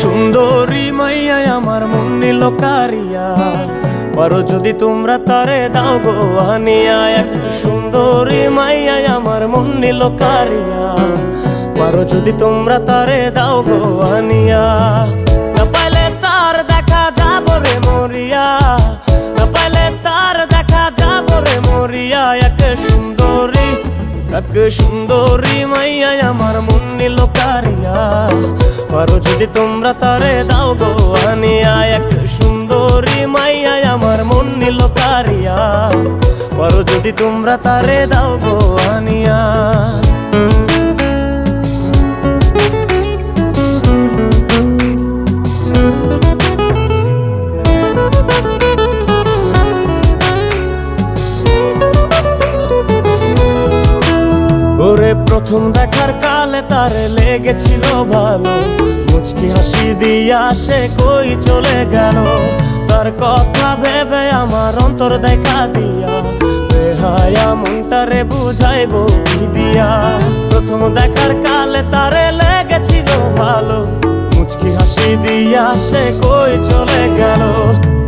সুন্দরী মাইয়া আমার মন নিল কারিয়া, পারো যদি তোমরা তারে দাও গো আনিয়া। এক সুন্দরী মাইয়া আমার মন নিল কারিয়া, পারো যদি তোমরা তারে দাও গো আনিয়া। না পাইলে তার দেখা যাব রে মরিয়া, না পাইলে তার দেখা যাব রে মরিয়া। এক সুন্দরী মাইয়া আমার মন নিল কারিয়া, পারো যদি তোমরা তারে দাও গো আনিয়া। এক সুন্দরী মাইয়া আমার মন নিল কারিয়া, পারো যদি তোমরা তারে দাও গো আনিয়া। ওরে প্রথম দেখার কালে তারে লেগেছিল ভালো, মুচকি হাসি দিয়া সে কই চলে গেল। তার কথা ভেবে আমার অন্তর দেখা দিয়া, বেহায়া মনটারে বুঝাইবো কি দিয়া। প্রথম দেখার কালে তারে লেগেছিল ভালো, মুচকি হাসি দিয়া সে কই চলে গেল।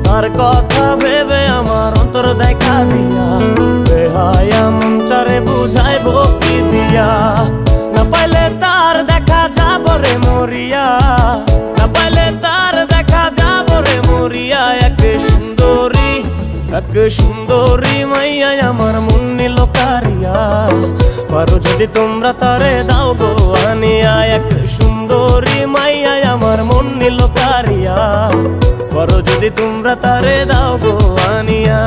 তার কথা ভেবে আমার অন্তর দেখা দিয়া, বেহায়া মনটারে বুঝাইবো কি দিয়া। না পাইলে তার দেখা যাব রে মরিয়া, না পাইলে তার দেখা যাব রে মরিয়া। এক সুন্দরী মাইয়া আমার মন নিল কারিয়া, পারো যদি তোমরা তারে দাও গো আনিয়া। এক সুন্দরী মাইয়া আমার মন নিল কারিয়া, পারো যদি তোমরা তারে দাও গো আনিয়া।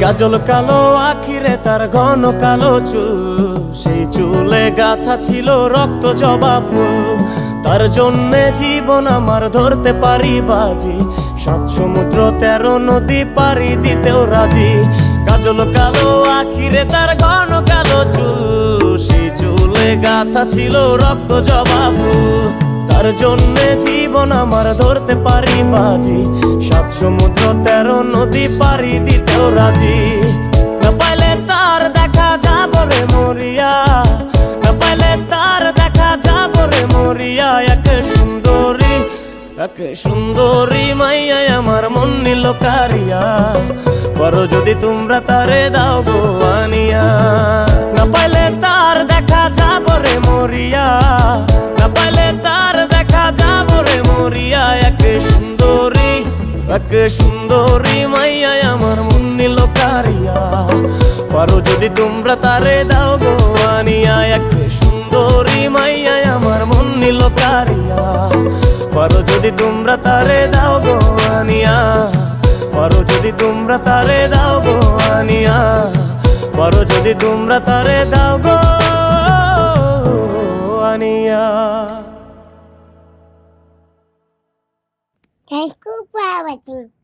কাজল কালো আখিরে তার ঘন কালো চুল, সেই চুলে গাথা ছিল রক্ত জবা ফুল। তার জন্যে জীবন আমার ধরতে পারি বাজি, 7 সমুদ্র 13 নদী পারি দিতেও রাজি। কাজল কালো আখিরে তার ঘন কালো চুল, সেই চুলে গাথা ছিল রক্ত জবা ফুল। তার জন্যে জীবন আমার ধরতে পারি বাজি, 7 সমুদ্র 13 নদী পারি দিতেও রাজি। না পাইলে তার দেখা যাব রে মরিয়া, না পাইলে তার দেখা যাব রে মরিয়া। এক সুন্দরী মাইয়া আমার মন নিল কারিয়া, পারো যদি তোমরা তারে দাও গো আনিয়া। না পাইলে তার দেখা যাব রে মরিয়া, না পাইলে তার দেখা যাব রে মরিয়া। এক সুন্দরী মাইয়া আমার মন নিল কারিয়া, পারো যদি তোমরা তারে দাও গো আনিয়া। এক সুন্দরী মাইয়া আমার মন নিল কারিয়া, পারো যদি তোমরা তারে দাও গো আনিয়া। পারো যদি তোমরা তারে দাও গো আনিয়া, পারো যদি তোমরা তারে দাও গো আনিয়া। Thank you for watching.